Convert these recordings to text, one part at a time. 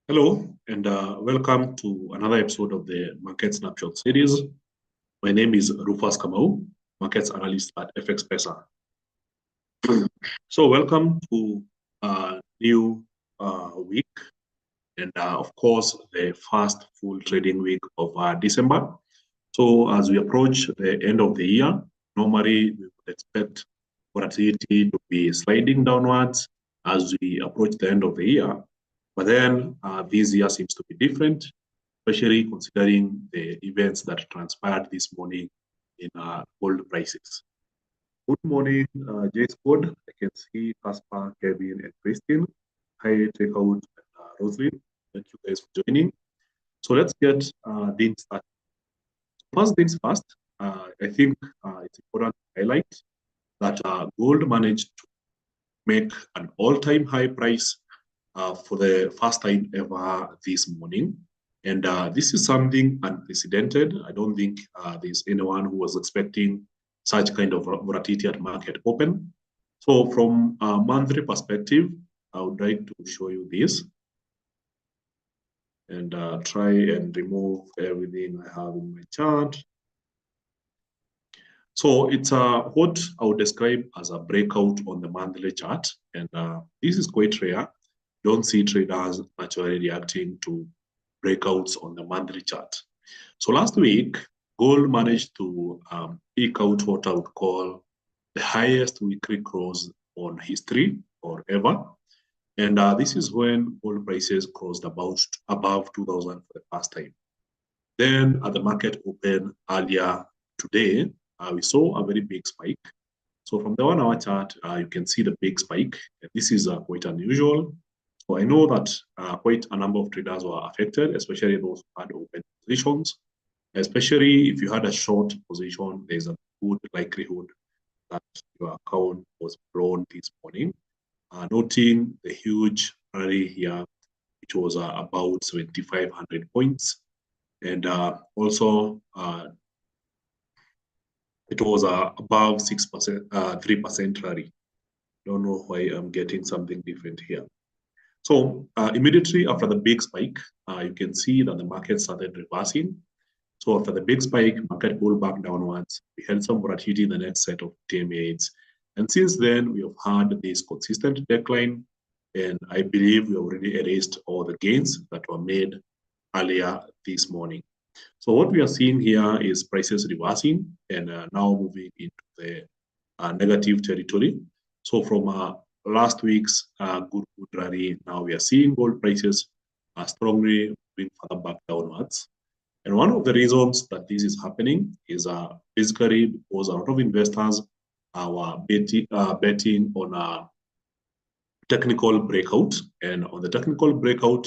Hello, and welcome to another episode of the Market Snapshot series. My name is Rufas Kamau, Markets Analyst at FX Pesa. So welcome to a new week, and of course, the first full trading week of December. So as we approach the end of the year, normally we would expect volatility to be sliding downwards as we approach the end of the year. But then this year seems to be different, especially considering the events that transpired this morning in gold prices. Good morning, Jace Code. I can see Caspar, Kevin, and Christine. Hi, Takeout, and Rosalind. Thank you guys for joining. So let's get things started. First things first, I think it's important to highlight that gold managed to make an all-time high price for the first time ever this morning. And this is something unprecedented. I don't think there's anyone who was expecting such kind of volatility at market open. So from a monthly perspective, I would like to show you this and try and remove everything I have in my chart. So it's what I would describe as a breakout on the monthly chart. And this is quite rare. Don't see traders naturally reacting to breakouts on the monthly chart. So last week, gold managed to eke out what I would call the highest weekly close on history or ever. And this is when gold prices closed above 2,000 for the first time. Then at the market open earlier today, we saw a very big spike. So from the 1 hour chart, you can see the big spike. This is quite unusual. So I know that quite a number of traders were affected, especially those who had open positions. Especially if you had a short position, there's a good likelihood that your account was blown this morning. Noting the huge rally here, which was about 7,500 points. And also, it was above 6%, 3% rally. Don't know why I'm getting something different here. So immediately after the big spike, you can see that the market started reversing. So after the big spike, market pulled back downwards. We had some volatility in the next set of 10 minutes. And since then, we have had this consistent decline. And I believe we already erased all the gains that were made earlier this morning. So what we are seeing here is prices reversing and now moving into the negative territory. So from last week's good rally, now we are seeing gold prices strongly moving further back downwards. And one of the reasons that this is happening is basically because a lot of investors were betting on a technical breakout. And on the technical breakout,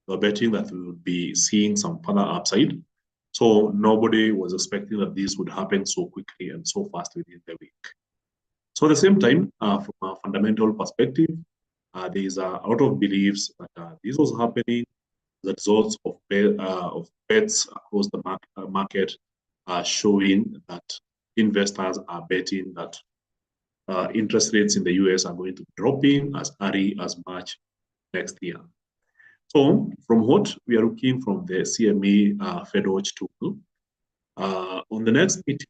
they were betting that we would be seeing some further upside. So nobody was expecting that this would happen so quickly and so fast within the week. So at the same time, from a fundamental perspective, there is a lot of beliefs that this was happening as a result of bets across the market showing that investors are betting that interest rates in the US are going to be dropping as early as March next year. So from what we are looking from the CME FedWatch tool, on the next meeting,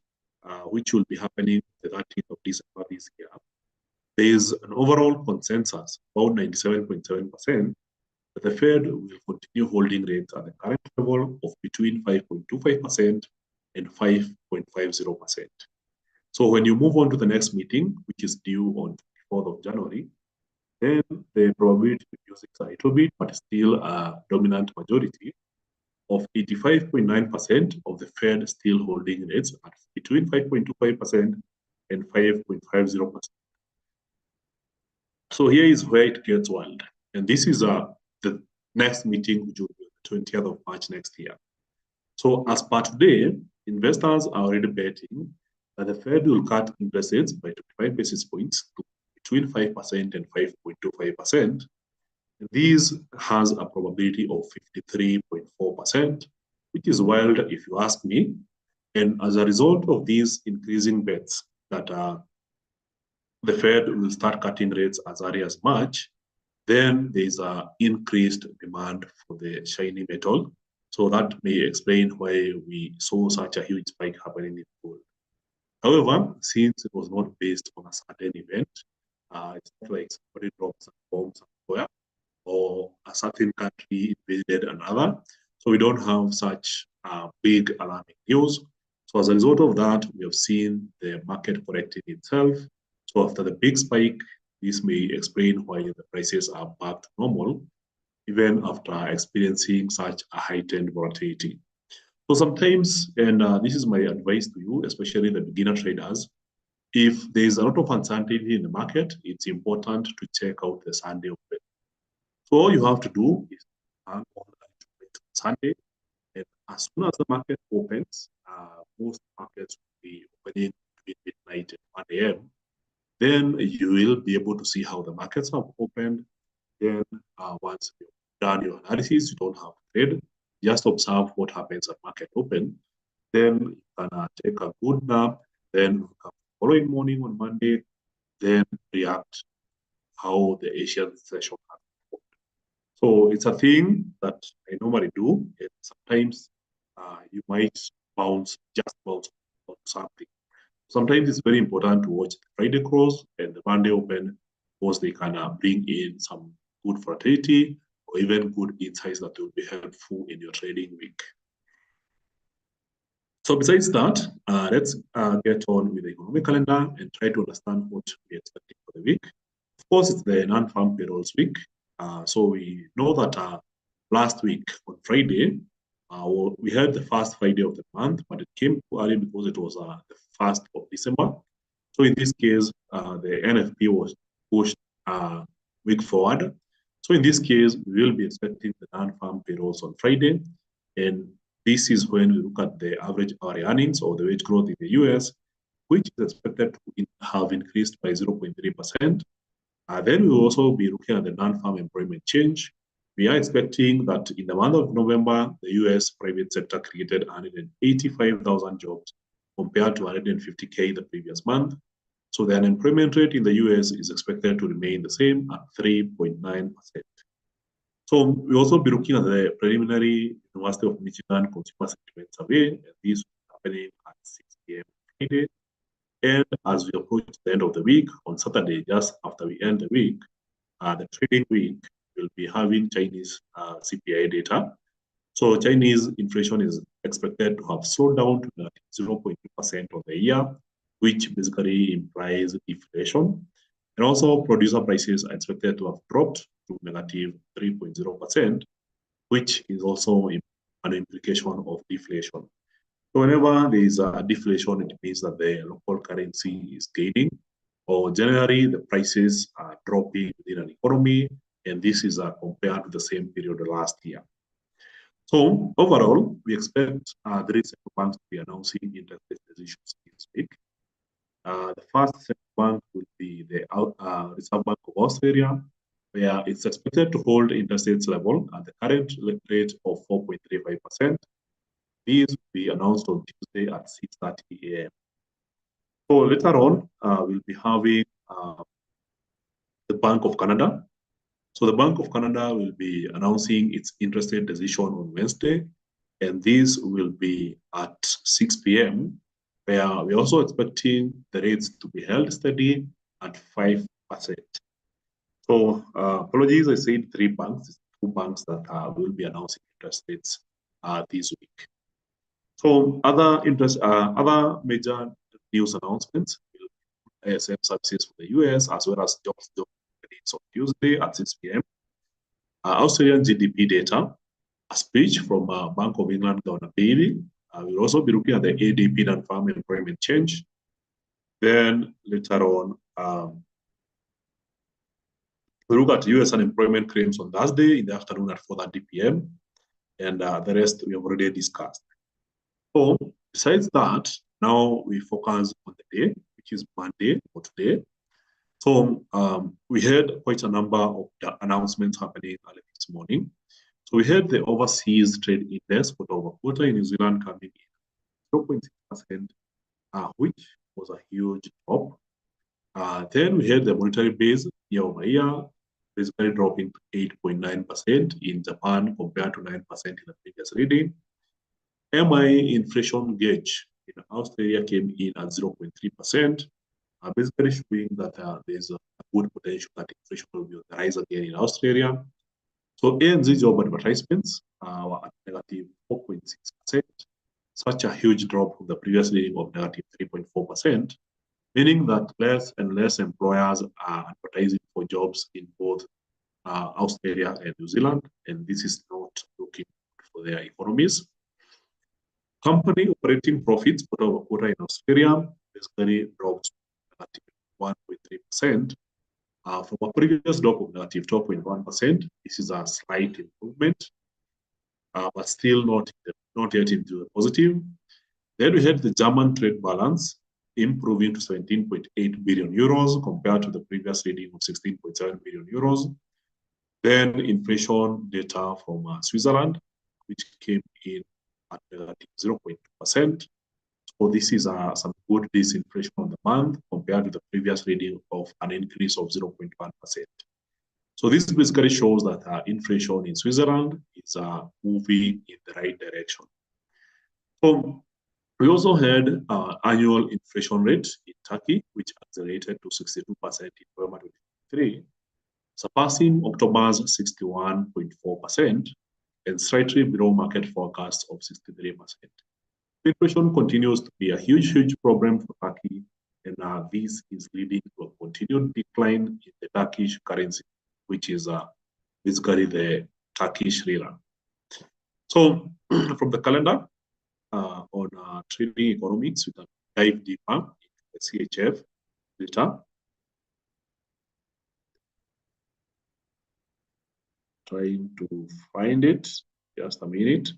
which will be happening the 13th of December this year, there is an overall consensus, about 97.7%, that the Fed will continue holding rates at the current level of between 5.25% and 5.50%. So when you move on to the next meeting, which is due on 24th of January, then the probability reduces a little bit, but still a dominant majority of 85.9% of the Fed still holding rates at between 5.25% and 5.50%. So here is where it gets wild. And this is the next meeting, which will be the 20th of March next year. So as per today, investors are already betting that the Fed will cut interest rates by 25 basis points to between 5% and 5.25%. This has a probability of 53.4%, which is wild if you ask me. And as a result of these increasing bets that the Fed will start cutting rates as early as March, then there's an increased demand for the shiny metal. So that may explain why we saw such a huge spike happening in gold. However, since it was not based on a certain event, it's not like somebody drops a bomb somewhere or a certain country invaded another. So we don't have such big alarming news. So as a result of that, we have seen the market correcting itself. So after the big spike, this may explain why the prices are back to normal, even after experiencing such a heightened volatility. So sometimes, and this is my advice to you, especially the beginner traders, if there is a lot of uncertainty in the market, it's important to check out the Sunday open. So all you have to do is hang on to Sunday, and as soon as the market opens, most markets will be opening between midnight and 1 a.m. Then you will be able to see how the markets have opened. Then once you've done your analysis, you don't have to trade. Just observe what happens at market open. Then you can take a good nap. Then the following morning on Monday, then react how the Asian session has performed. So it's a thing that I normally do. And sometimes you might just bounce on something. Sometimes it's very important to watch the Friday close and the Monday open because they can bring in some good volatility or even good insights that will be helpful in your trading week. So besides that, let's get on with the economic calendar and try to understand what we're expecting for the week. Of course, it's the non-farm payrolls week. So we know that last week on Friday, we had the first Friday of the month, but it came too early because it was the 1st of December. So in this case, the NFP was pushed a week forward. So in this case, we will be expecting the non-farm payrolls on Friday. And this is when we look at the average hourly earnings or the wage growth in the US, which is expected to have increased by 0.3%. Then we'll also be looking at the non-farm employment change. We are expecting that in the month of November, the US private sector created 185,000 jobs compared to 150K the previous month. So the unemployment rate in the US is expected to remain the same at 3.9%. So we'll also be looking at the preliminary University of Michigan Consumer Sentiment Survey, and this is happening at 6 p.m. Friday. And as we approach the end of the week, on Saturday, just after we end the week, the trading week, will be having Chinese CPI data. So Chinese inflation is expected to have slowed down to 0.2% of the year, which basically implies deflation. And also producer prices are expected to have dropped to negative 3.0%, which is also an implication of deflation. So whenever there is a deflation, it means that the local currency is gaining, or generally the prices are dropping within an economy, and this is compared to the same period last year. So overall, we expect the central banks to be announcing interest rate decisions this week. The first central bank will be the Reserve Bank of Australia, where it's expected to hold interest rates level at the current rate of 4.35%. These will be announced on Tuesday at 6:30 a.m. So later on, we'll be having the Bank of Canada. So the Bank of Canada will be announcing its interest rate decision on Wednesday, and this will be at 6 p.m., where we're also expecting the rates to be held steady at 5%. So apologies, I said 3 banks, 2 banks that will be announcing interest rates this week. So other major news announcements will be ISM services for the US as well as jobs on Tuesday at 6 p.m. Australian GDP data, a speech from Bank of England Governor Bailey. We'll also be looking at the ADP and farm employment change. Then later on, we look at US unemployment claims on Thursday in the afternoon at 4:30 p.m. And the rest we have already discussed. So besides that, now we focus on the day, which is Monday or today. So we had quite a number of announcements happening early this morning. So we had the overseas trade index quarter-over-quarter in New Zealand coming in 0.6%, which was a huge drop. Then we had the monetary base year-over-year basically dropping to 8.9% in Japan compared to 9% in the previous reading. MI inflation gauge in Australia came in at 0.3%, basically showing that there's a good potential that inflation will be on the rise again in Australia. So ANZ job advertisements were at negative 4.6%, such a huge drop from the previous reading of negative 3.4%, meaning that less and less employers are advertising for jobs in both Australia and New Zealand, and this is not looking good for their economies. Company operating profits quarter-over-quarter in Australia basically dropped negative 1.3%. From a previous drop of negative 12.1%, this is a slight improvement, but still not yet into the positive. Then we had the German trade balance improving to 17.8 billion euros compared to the previous reading of 16.7 billion euros. Then inflation data from Switzerland, which came in at negative 0.2%. So this is some good disinflation on the month compared to the previous reading of an increase of 0.1%. So this basically shows that inflation in Switzerland is moving in the right direction. So we also had annual inflation rate in Turkey, which accelerated to 62% in November 2023, surpassing October's 61.4% and slightly below market forecasts of 63%. Inflation continues to be a huge problem for Turkey, and this is leading to a continued decline in the Turkish currency, which is basically the Turkish lira. So from the calendar on trading economics, we can dive deeper into the CHF data. Trying to find it, just a minute.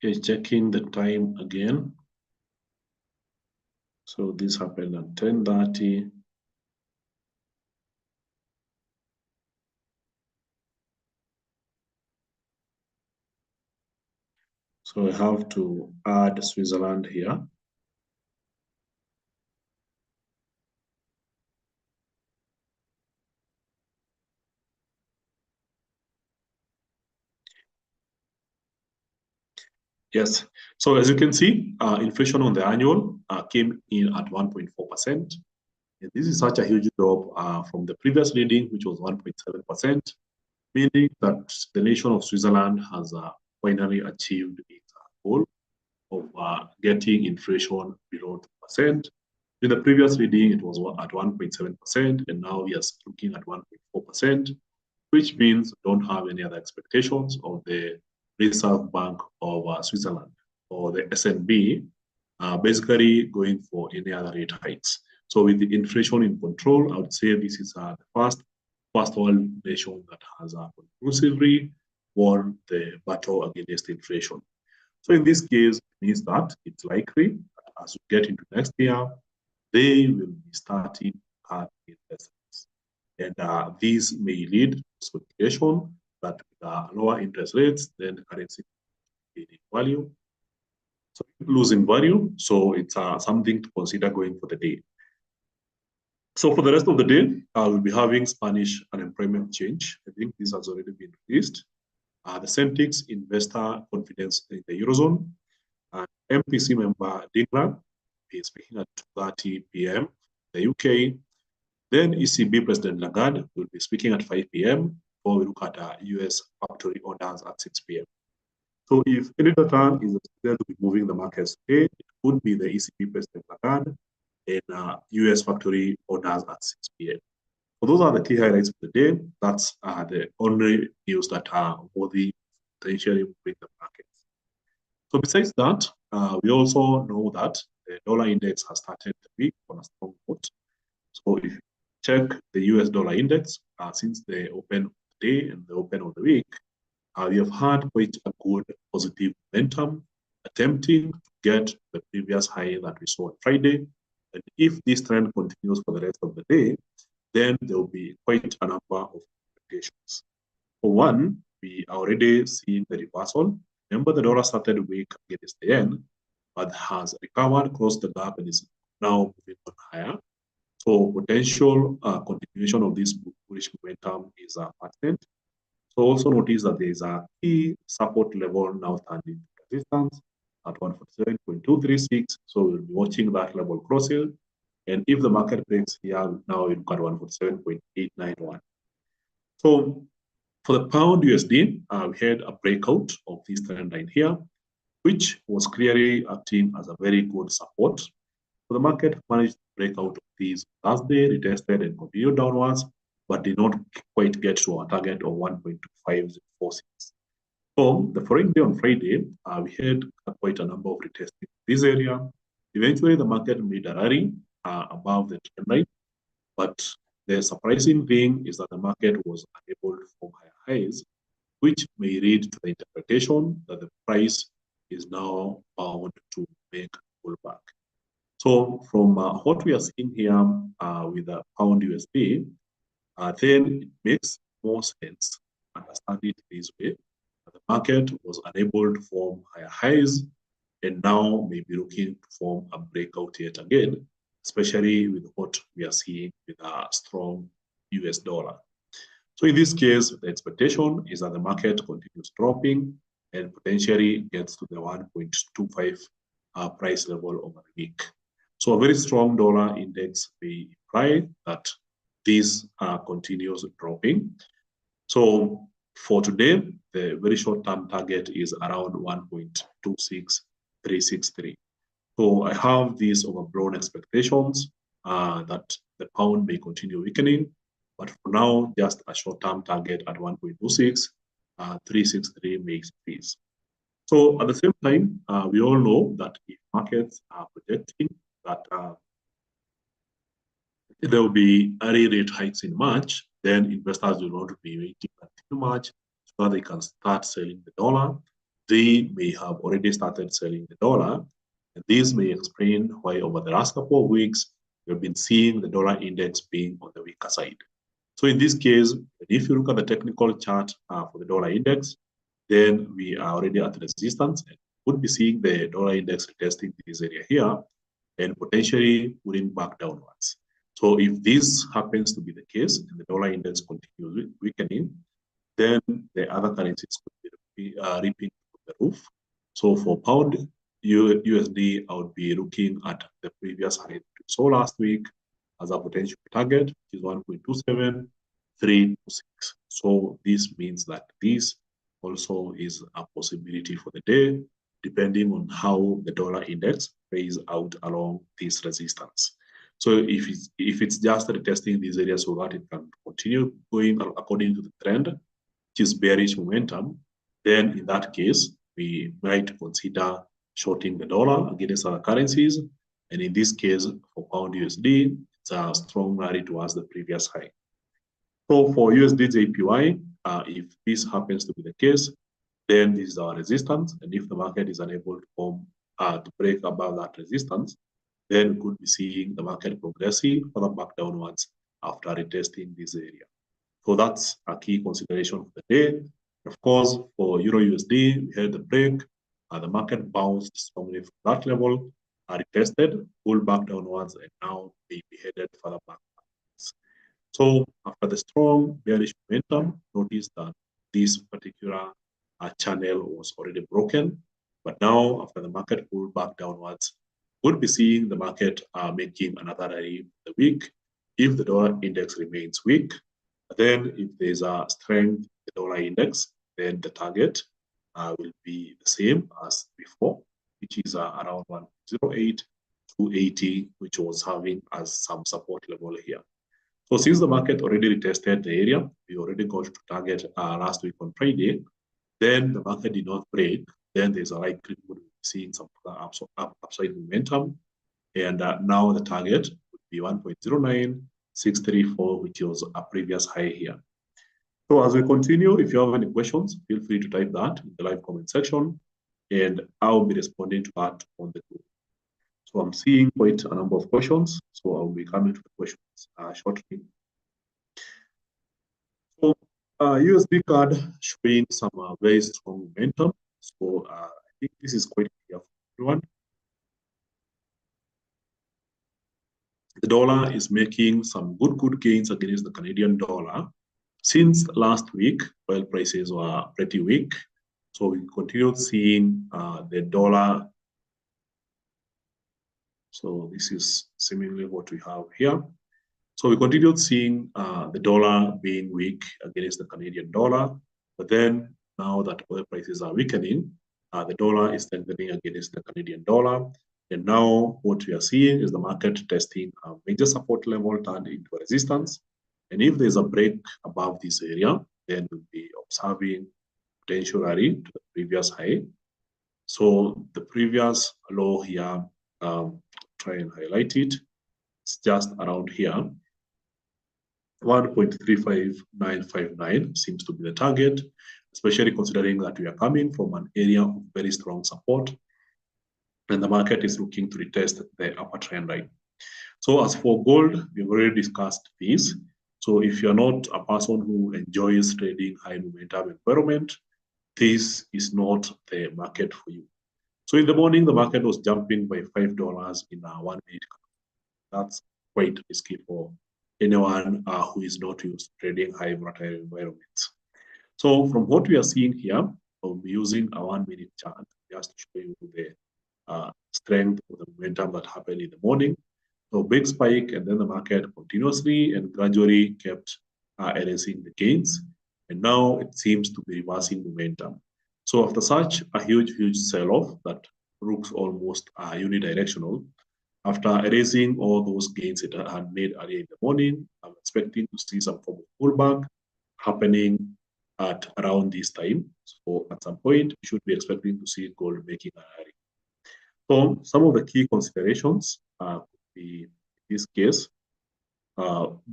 Okay, checking the time again. So this happened at 10:30. So I have to add Switzerland here. Yes. So as you can see, inflation on the annual came in at 1.4%. And this is such a huge drop from the previous reading, which was 1.7%, meaning that the nation of Switzerland has finally achieved its goal of getting inflation below 2%. In the previous reading, it was at 1.7%, and now we are looking at 1.4%, which means we don't have any other expectations of the Reserve Bank of Switzerland or the SNB basically going for any other rate hikes. So with the inflation in control, I would say this is the first world nation that has conclusively won the battle against inflation. So in this case, it means that it's likely that as we get into next year, they will be starting at investments. And this may lead to speculation that with lower interest rates, then the currency will gain value. So losing value, so it's something to consider going for the day. So for the rest of the day, we'll be having Spanish unemployment change. I think this has already been released. The Centix investor confidence in the Eurozone. MPC member Dingra is speaking at 2:30 p.m. the UK. Then ECB President Lagarde will be speaking at 5 p.m. before we look at US factory orders at 6 p.m. So if any data is expected to be moving the markets today, it could be the ECB President Lagarde and US factory orders at 6 p.m. So those are the key highlights of the day. That's the only news that are worthy potentially moving the markets. So besides that, we also know that the dollar index has started the week on a strong note. So if you check the US dollar index since the open of the day and the open of the week, we have had quite a good positive momentum, attempting to get the previous high that we saw on Friday, And if this trend continues for the rest of the day, then there will be quite a number of expectations. For one, we are already seeing the reversal. Remember, the dollar started weak against the yen, but has recovered, crossed the gap, and is now moving on higher. So potential continuation of this bullish momentum is patent. So also notice that there is a key support level now standing resistance at 147.236. So we'll be watching that level crossing. And if the market breaks here, now we've got 147.891. So for the pound USD, we had a breakout of this trend line here, which was clearly acting as a very good support. So the market managed to break out of these Thursday, retested and continued downwards, but did not quite get to our target of 1.2546. So the following day on Friday, we had quite a number of retesting this area. Eventually, the market made a rally above the trend line, but the surprising thing is that the market was unable to form higher highs, which may lead to the interpretation that the price is now bound to make a pullback. So from what we are seeing here with the pound USD, then it makes more sense to understand it this way. The market was unable to form higher highs and now may be looking to form a breakout yet again, especially with what we are seeing with a strong US dollar. So in this case, the expectation is that the market continues dropping and potentially gets to the 1.25 price level over the week. So a very strong dollar index may imply that this continues dropping. So for today, the very short-term target is around 1.26363. So I have these overblown expectations that the pound may continue weakening, but for now, just a short-term target at 1.26363 makes peace. So at the same time, we all know that if markets are projecting that there will be early rate hikes in March, then investors will not be waiting until March so that they can start selling the dollar. They may have already started selling the dollar. And this may explain why over the last couple of weeks, we've been seeing the dollar index being on the weaker side. So in this case, if you look at the technical chart for the dollar index, then we are already at resistance and would be seeing the dollar index testing this area here and potentially pulling back downwards. So if this happens to be the case and the dollar index continues weakening, then the other currencies could be reaping the roof. So for pound USD, I would be looking at the previous high we saw last week as a potential target, which is 1.27326. So this means that this also is a possibility for the day, depending on how the dollar index plays out along this resistance. So if it's just retesting these areas so that it can continue going according to the trend, which is bearish momentum, then in that case, we might consider shorting the dollar against other currencies. And in this case, for pound USD, it's a strong rally towards the previous high. So for USD JPY, if this happens to be the case, then this is our resistance. And if the market is unable to form to break above that resistance, then we could be seeing the market progressing further back downwards after retesting this area. So that's a key consideration for the day. Of course, for Euro USD, we had the break. The market bounced strongly from that level, retested, pulled back downwards, and now may be headed further back. So after the strong bearish momentum, notice that this particular channel was already broken. But now, after the market pulled back downwards, we'll be seeing the market making another rally the week. If the dollar index remains weak, then if there's a strength in the dollar index, then the target will be the same as before, which is around 108.280, which was having as some support level here. So since the market already retested the area, we already got to target last week on Friday, then the market did not break, then there's a likelihood of seeing some upside momentum. And now the target would be 1.09634, which was a previous high here. So as we continue, if you have any questions, feel free to type that in the live comment section, and I'll be responding to that on the group. So I'm seeing quite a number of questions. So I'll be coming to the questions shortly. So USD card showing some very strong momentum. So I think this is quite clear for everyone. The dollar is making some good gains against the Canadian dollar since last week. Oil prices were pretty weak, so we continued seeing the dollar. So this is seemingly what we have here. So we continued seeing the dollar being weak against the Canadian dollar, but then now that oil prices are weakening, the dollar is strengthening against the Canadian dollar. And now what we are seeing is the market testing a major support level turned into a resistance. And if there's a break above this area, then we'll be observing potential rally to the previous high. So the previous low here, try and highlight it. It's just around here. 1.35959 seems to be the target, especially considering that we are coming from an area of very strong support and the market is looking to retest the upper trend line. So as for gold, we've already discussed this. So if you're not a person who enjoys trading high momentum environment, this is not the market for you. So in the morning, the market was jumping by $5 in a 1 minute. That's quite risky for anyone who is not used to trading high volatile environments. So from what we are seeing here, I'll be using a 1 minute chart just to show you the strength of the momentum that happened in the morning. So big spike, and then the market continuously and gradually kept erasing the gains. And now it seems to be reversing momentum. So after such a huge sell-off that looks almost unidirectional, after erasing all those gains it had made earlier in the morning, I'm expecting to see some form of pullback happening at around this time. So at some point, we should be expecting to see gold making a rally. So some of the key considerations could be, in this case,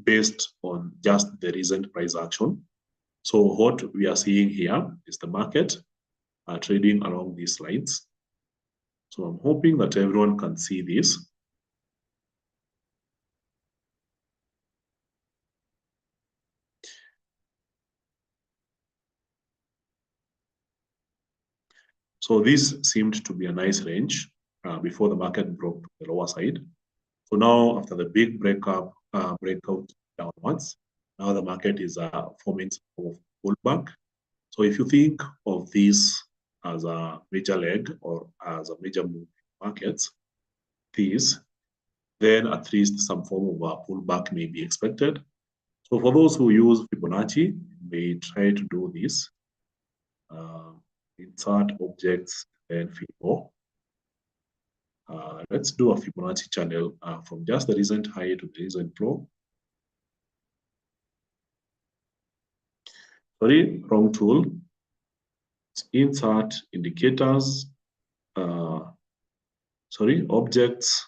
based on just the recent price action. So what we are seeing here is the market trading along these lines. So I'm hoping that everyone can see this. So this seemed to be a nice range before the market broke to the lower side. So now after the big breakout downwards, now the market is forming some form of pullback. So if you think of this as a major leg or as a major move in markets, then at least some form of a pullback may be expected. So for those who use Fibonacci, may try to do this. Insert objects and Fibo. Let's do a Fibonacci channel from just the recent high to the recent low. Sorry, wrong tool. Insert indicators. Sorry, objects.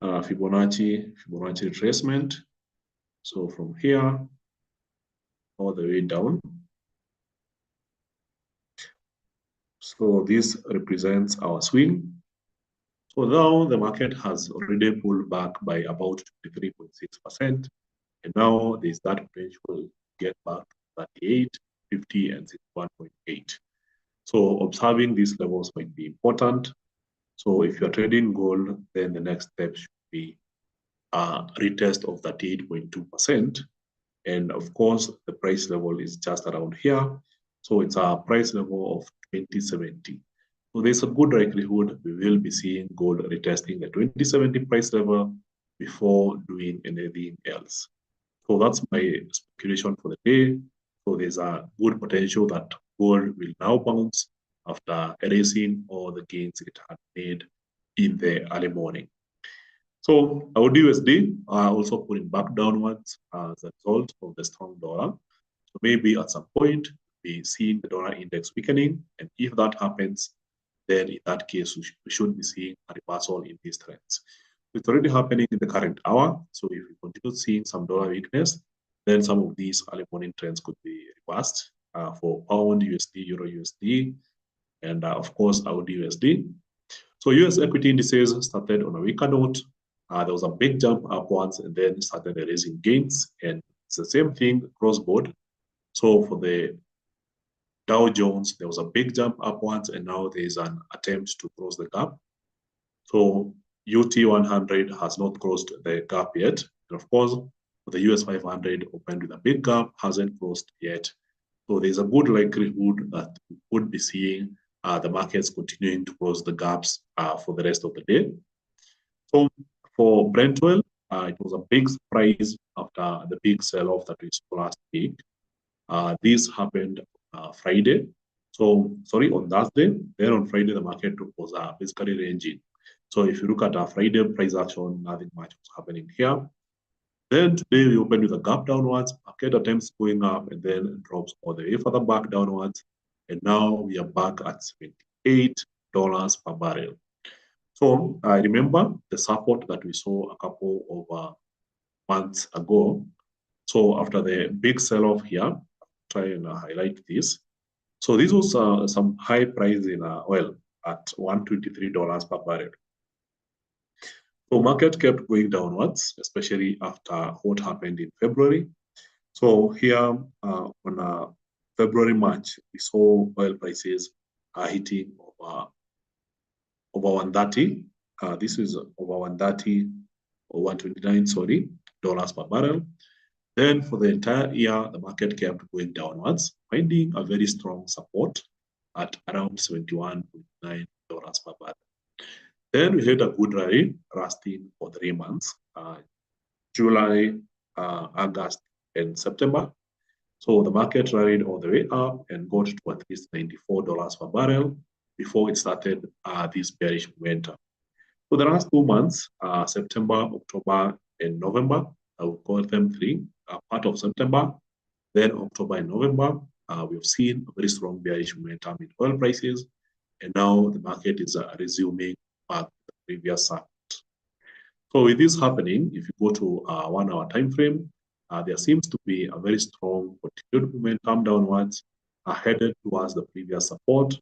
Fibonacci retracement. So from here all the way down. So this represents our swing. So now the market has already pulled back by about 23.6%. And now there's that potential to get back to 38, 50, and 61.8. So observing these levels might be important. So if you're trading gold, then the next step should be a retest of 38.2%. And of course, the price level is just around here. So it's a price level of 2070. So there's a good likelihood we will be seeing gold retesting the 2070 price level before doing anything else. So that's my speculation for the day. So there's a good potential that gold will now bounce after erasing all the gains it had made in the early morning. So our USD are also pulling back downwards as a result of the strong dollar. So maybe at some point, we see the dollar index weakening. And if that happens, then in that case, we should be seeing a reversal in these trends. It's already happening in the current hour. So if we continue seeing some dollar weakness, then some of these early morning trends could be reversed for pound USD, euro USD, and of course, AUD USD. So US equity indices started on a weaker note. There was a big jump upwards and then started raising gains. And it's the same thing across board. So for the Dow Jones, there was a big jump upwards, and now there is an attempt to close the gap. So UT 100 has not closed the gap yet. And of course, the US 500 opened with a big gap, hasn't closed yet. So there's a good likelihood that we would be seeing the markets continuing to close the gaps for the rest of the day. So for Brent oil, it was a big surprise after the big sell-off that we saw last week. This happened Friday. So, sorry, on Thursday. Then on Friday, the market was basically ranging. So if you look at our Friday price action, nothing much was happening here. Then today we opened with a gap downwards, market attempts going up, and then drops all the way further back downwards. And now we are back at $78 per barrel. So I remember the support that we saw a couple of months ago. So after the big sell-off here, try and highlight this. So this was some high price in oil at $123 per barrel. So market kept going downwards, especially after what happened in February. So here on February, March, we saw oil prices hitting over 130. This is over 130 or 129, sorry, dollars per barrel. Then for the entire year, the market kept going downwards, finding a very strong support at around $71.9 per barrel. Then we had a good rally lasting for 3 months, July, August, and September. So the market rallied all the way up and got to at least $94 per barrel before it started this bearish momentum. So the last 2 months, September, October, and November, I will call them three, part of September, then October and November, we've seen a very strong bearish momentum in oil prices, and now the market is resuming back to the previous support. So with this happening, if you go to 1 hour time frame, there seems to be a very strong continued momentum downwards, headed towards the previous support.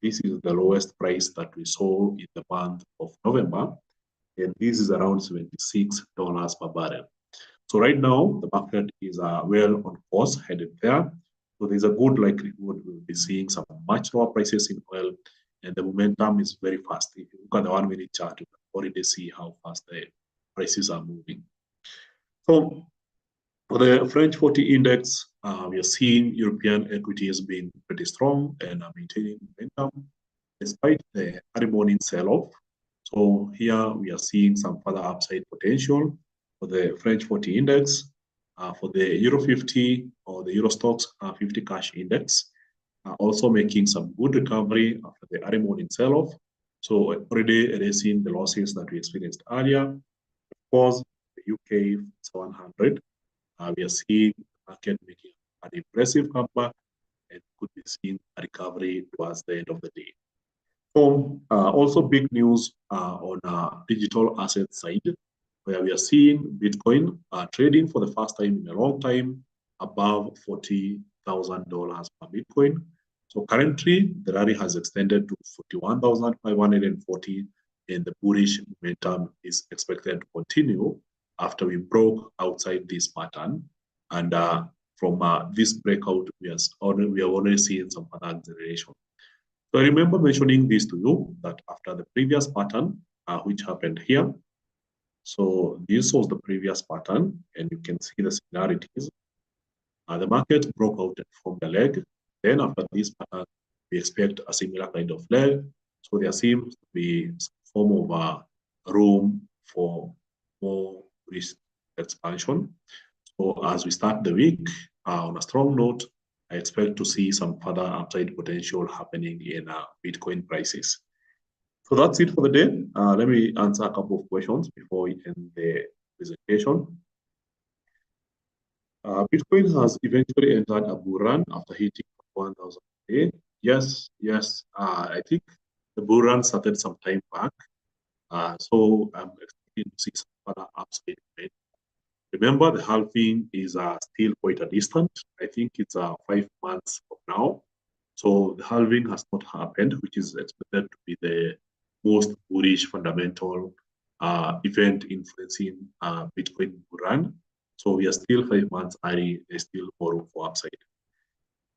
This is the lowest price that we saw in the month of November, and this is around $76 per barrel. So right now, the market is well on course, headed there. So there's a good likelihood we'll be seeing some much lower prices in oil, and the momentum is very fast. If you look at the 1 minute chart, you can already see how fast the prices are moving. So for the French 40 index, we are seeing European equities being pretty strong and maintaining momentum despite the early morning sell-off. So here we are seeing some further upside potential for the French 40 index, for the Euro 50 or the Euro Stocks 50 cash index, also making some good recovery after the early morning sell-off. So already erasing the losses that we experienced earlier. Of course, the UK 100, we are seeing the market making an impressive comeback and could be seeing a recovery towards the end of the day. So also big news on digital asset side, where we are seeing Bitcoin trading for the first time in a long time above $40,000 per Bitcoin. So currently, the rally has extended to 41,540, and the bullish momentum is expected to continue after we broke outside this pattern. And from this breakout, we have already seen some further acceleration. So I remember mentioning this to you that after the previous pattern, which happened here, so this was the previous pattern, and you can see the similarities. The market broke out and formed a leg. Then after this pattern, we expect a similar kind of leg. So there seems to be some form of room for more risk expansion. So as we start the week on a strong note, I expect to see some further upside potential happening in Bitcoin prices. So that's it for the day. Let me answer a couple of questions before we end the presentation. Bitcoin has eventually entered a bull run after hitting 1,000 a day. Yes. I think the bull run started some time back. So I'm expecting to see some further upside. Remember, the halving is still quite a distance. I think it's 5 months from now. So the halving has not happened, which is expected to be the most bullish fundamental event influencing Bitcoin will run. So we are still 5 months early. There's still more room for upside.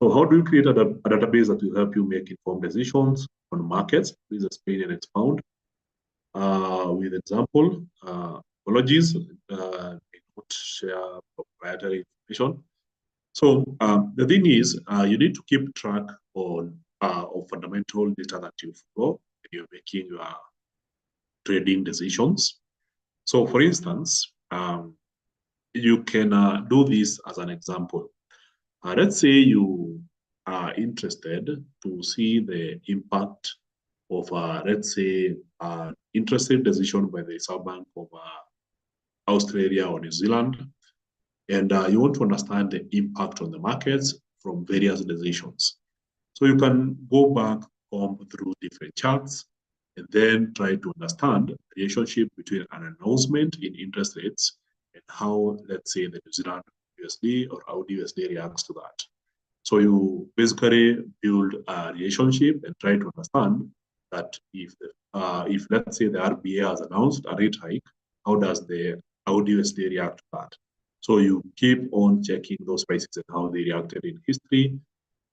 So how do you create a database that will help you make informed decisions on markets? This is explained and expound with example. Apologies, may not share proprietary information. So the thing is, you need to keep track of fundamental data that you follow when you're making your trading decisions. So for instance, you can do this as an example. Let's say you are interested to see the impact of, let's say, interest rate decision by the Reserve Bank of Australia or New Zealand, and you want to understand the impact on the markets from various decisions. So you can go back, comb through different charts, and then try to understand the relationship between an announcement in interest rates and how, let's say, the New Zealand USD or Audi USD reacts to that. So you basically build a relationship and try to understand that if let's say the RBA has announced a rate hike, how does the Audi USD react to that? So you keep on checking those prices and how they reacted in history.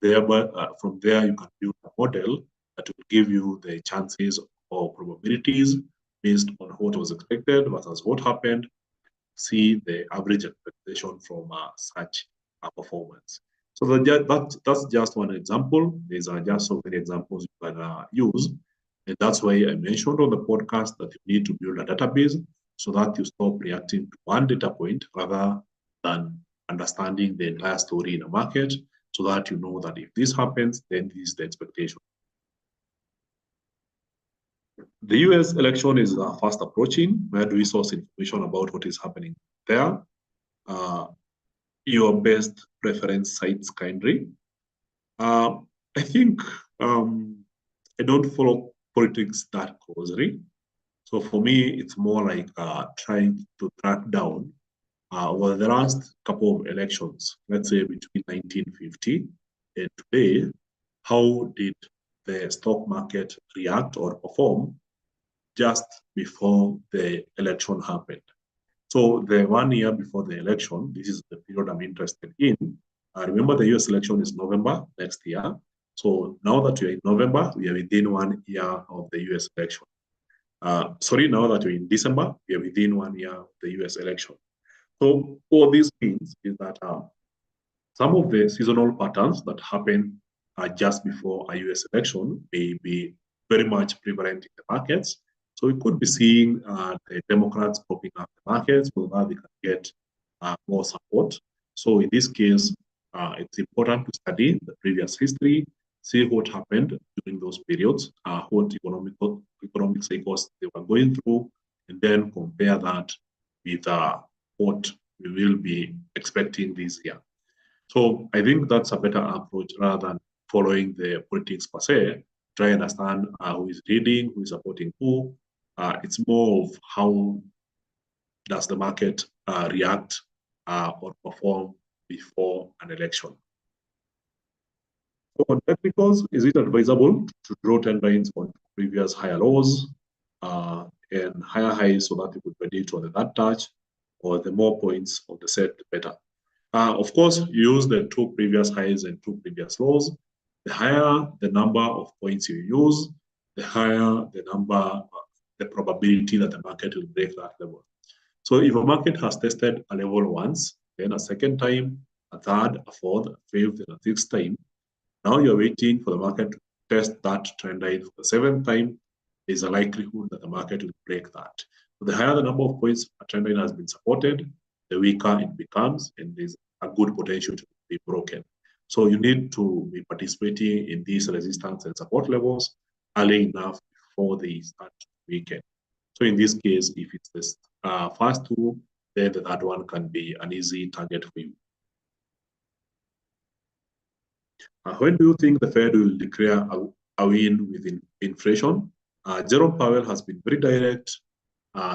Thereby, from there, you can build a model that will give you the chances or probabilities based on what was expected versus what happened. See the average expectation from such a performance. So that's just one example. These are just so many examples you can use. And that's why I mentioned on the podcast that you need to build a database so that you stop reacting to one data point rather than understanding the entire story in a market, so that you know that if this happens, then this is the expectation. The US election is fast approaching. Where do we source information about what is happening there? Your best reference sites kindly. I think I don't follow politics that closely. So for me, it's more like trying to track down over the last couple of elections, let's say between 1950 and today, how did the stock market react or perform just before the election happened? So the 1 year before the election, this is the period I'm interested in. Remember, the US election is November next year. So now that we're in November, we are within 1 year of the US election. Now that we're in December, we are within 1 year of the US election. So what this means is that some of the seasonal patterns that happen just before a US election may be very much prevalent in the markets. So we could be seeing the Democrats propping up the markets so that they can get more support. So in this case, it's important to study the previous history, see what happened during those periods, what economic cycles they were going through, and then compare that with what we will be expecting this year. So I think that's a better approach rather than following the politics per se. Try and understand who is leading, who is supporting who. It's more of how does the market react or perform before an election. So on technicals, is it advisable to draw trend lines on previous higher lows and higher highs so that you could predict on that touch, or the more points of the set, the better? Of course, you use the 2 previous highs and 2 previous lows. The higher the number of points you use, the higher the probability that the market will break that level. So if a market has tested a level once, then a second time, a third, a fourth, a fifth, and a sixth time, now you're waiting for the market to test that trend line for the 7th time. There's a likelihood that the market will break that. So the higher the number of points a trend line has been supported, the weaker it becomes, and there's a good potential to be broken. So you need to be participating in these resistance and support levels early enough before they start to weaken. So in this case, if it's the first 2, then the third one can be an easy target for you. When do you think the Fed will declare a win with inflation? Jerome Powell has been very direct.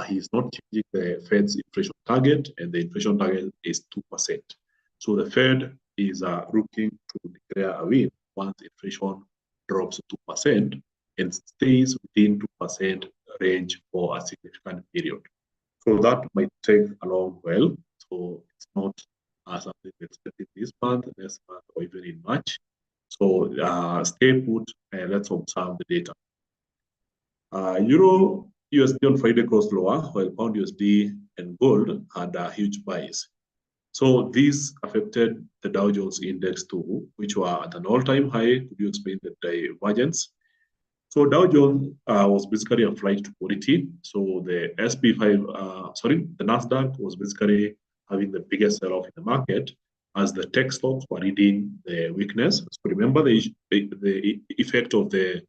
He's not changing the Fed's inflation target, and the inflation target is 2%. So the Fed is looking to declare a win once inflation drops to 2%. and stays within 2% range for a significant period. So that might take a long while. So it's not something we expected this month, next month, or even in March. So stay put and let's observe the data. Euro USD on Friday closed lower, while pound USD and gold had huge buys. So this affected the Dow Jones index too, which were at an all-time high. Could you explain the divergence? So Dow Jones was basically a flight to quality. So the the Nasdaq was basically having the biggest sell-off in the market as the tech stocks were leading the weakness. So remember the effect of the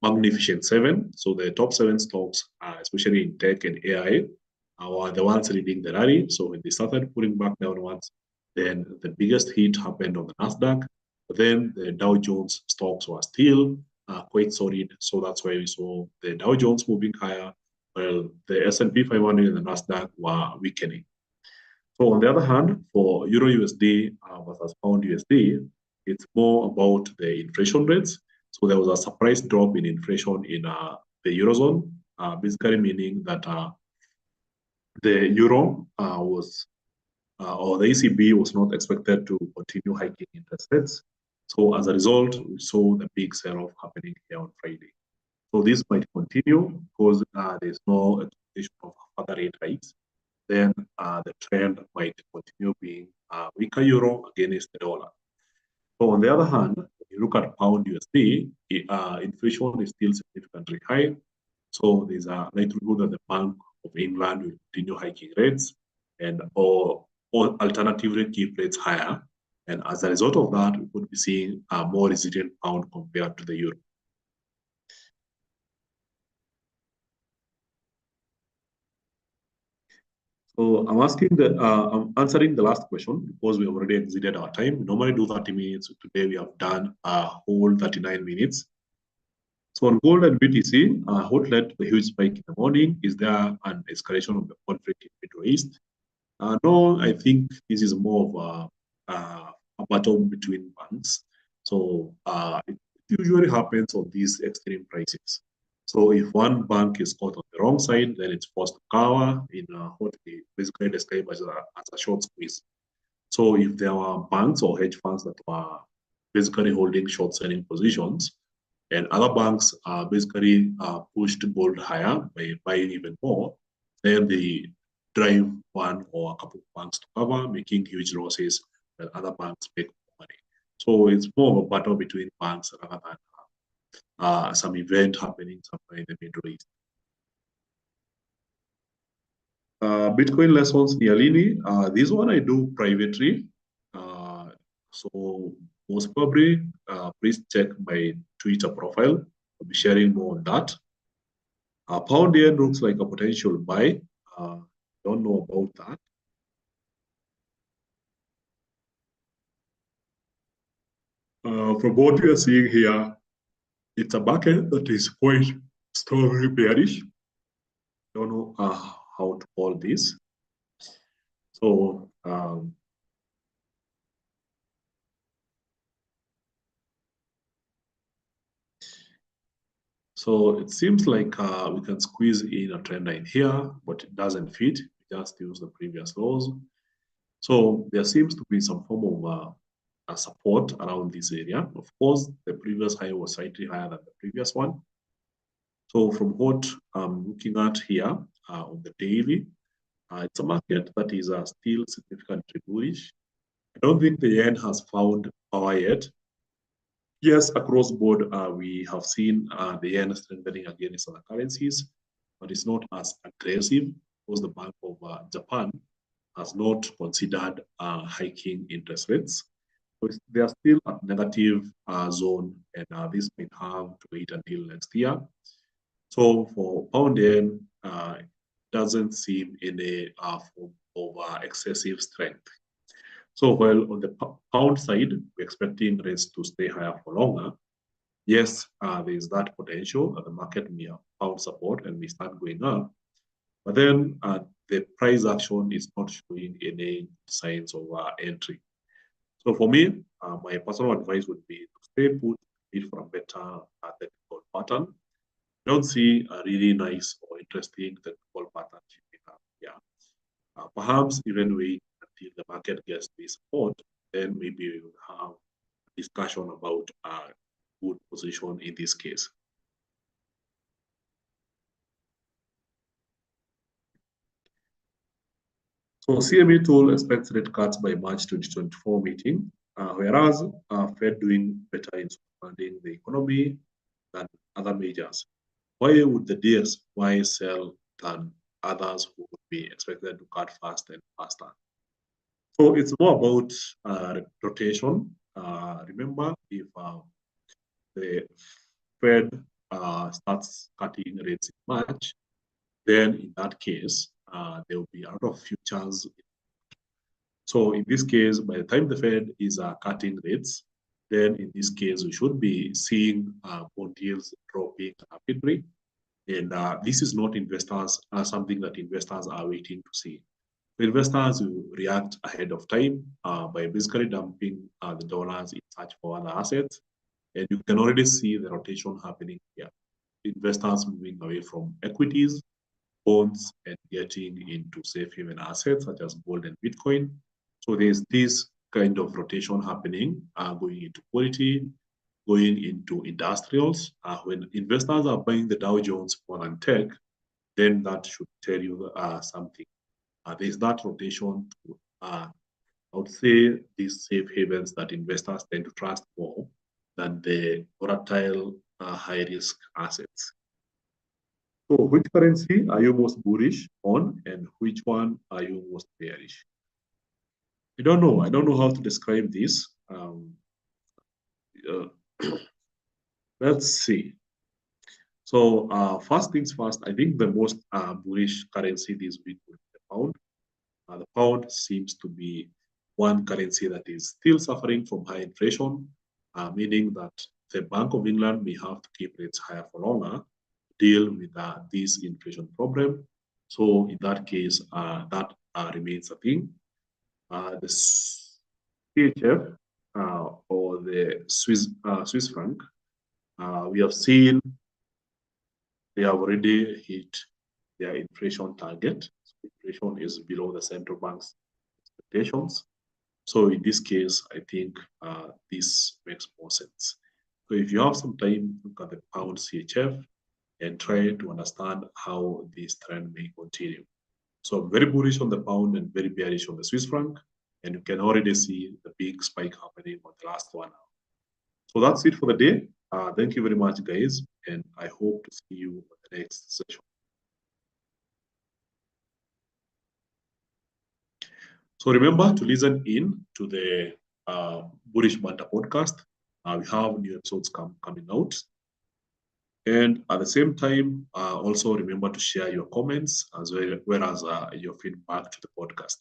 Magnificent Seven. So the top seven stocks, especially in tech and AI, were the ones leading the rally. So when they started pulling back downwards, then the biggest hit happened on the Nasdaq. But then the Dow Jones stocks were still quite solid. So that's why we saw the Dow Jones moving higher, while the S&P 500 and the Nasdaq were weakening. So on the other hand, for Euro USD versus Pound USD, it's more about the inflation rates. So there was a surprise drop in inflation in the Eurozone, basically meaning that the Euro or the ECB was not expected to continue hiking interest rates. So as a result, we saw the big sell-off happening here on Friday. So this might continue because there's no expectation of further rate hikes. Then the trend might continue being weaker euro against the dollar. So on the other hand, when you look at pound USD, inflation is still significantly high. So there's a likelihood that the Bank of England will continue hiking rates or alternatively keep rates higher. And as a result of that, we could be seeing a more resilient pound compared to the euro. So I'm answering the last question because we already exceeded our time. We normally do 30 minutes. Today we have done a whole 39 minutes. So on gold and BTC, what led to the huge spike in the morning? Is there an escalation of the conflict in the Middle East? No, I think this is more of a battle between banks. So it usually happens on these extreme prices. So if one bank is caught on the wrong side, then it's forced to cover in what we basically describe as a short squeeze. So if there are banks or hedge funds that were basically holding short selling positions, and other banks basically pushed gold higher by buying even more, then they drive one or a couple of banks to cover, making huge losses, while other banks make money. So it's more of a battle between banks rather than some event happening somewhere in the Middle East. Bitcoin lessons near Lini. This one I do privately. So most probably, please check my Twitter profile. I'll be sharing more on that. Pound yen looks like a potential buy. Don't know about that. From what we are seeing here, it's a market that is quite strongly bearish. Don't know how to call this. So so it seems like we can squeeze in a trend line here, but it doesn't fit. We just use the previous lows. So there seems to be some form of a support around this area. Of course, the previous high was slightly higher than the previous one. So from what I'm looking at here on the daily, it's a market that is still significantly bullish. I don't think the yen has found power yet. Yes, across board, we have seen the yen strengthening against other currencies, but it's not as aggressive because the Bank of Japan has not considered hiking interest rates. So they are still at negative zone, and this might have to wait until next year. So for pound yen, it doesn't seem any form of excessive strength. So while on the pound side, we're expecting rates to stay higher for longer, yes, there is that potential that the market may have found support and may start going up. But then the price action is not showing any signs of entry. So for me, my personal advice would be to stay put, wait for a better technical pattern. I don't see a really nice or interesting technical pattern shaping up here. Perhaps even wait until the market gets this support, then maybe we will have a discussion about a good position in this case. So CME tool expects rate cuts by March 2024 meeting, whereas Fed doing better in funding the economy than other majors. Why would the DXY sell than others who would be expected to cut fast and faster? So it's more about rotation. Remember, if the Fed starts cutting rates in March, then in that case, there will be a lot of futures. So in this case, by the time the Fed is cutting rates, then in this case, we should be seeing bond yields dropping rapidly. And this is not investors, something that investors are waiting to see. Investors will react ahead of time by basically dumping the dollars in search for other assets. And you can already see the rotation happening here. Investors moving away from equities, bonds, and getting into safe haven assets such as gold and Bitcoin. So there's this kind of rotation happening, going into quality, going into industrials. When investors are buying the Dow Jones more than tech, then that should tell you something. There's that rotation to, I would say, these safe havens that investors tend to trust more than the volatile, high-risk assets. So which currency are you most bullish on, and which one are you most bearish? I don't know. I don't know how to describe this. Let's see. So first things first, I think the most bullish currency this week will be the pound. The pound seems to be one currency that is still suffering from high inflation, meaning that the Bank of England may have to keep rates higher for longer to deal with this inflation problem. So in that case, that remains a thing. The CHF or the Swiss franc, we have seen they have already hit their inflation target. So inflation is below the central bank's expectations. So in this case, I think this makes more sense. So if you have some time, look at the pound CHF and try to understand how this trend may continue. So I'm very bullish on the pound and very bearish on the Swiss franc. And you can already see the big spike happening on the last 1 hour. So that's it for the day. Thank you very much, guys. And I hope to see you on the next session. So remember to listen in to the Bullish Banter podcast. We have new episodes coming out. And at the same time, also remember to share your comments as well as your feedback to the podcast.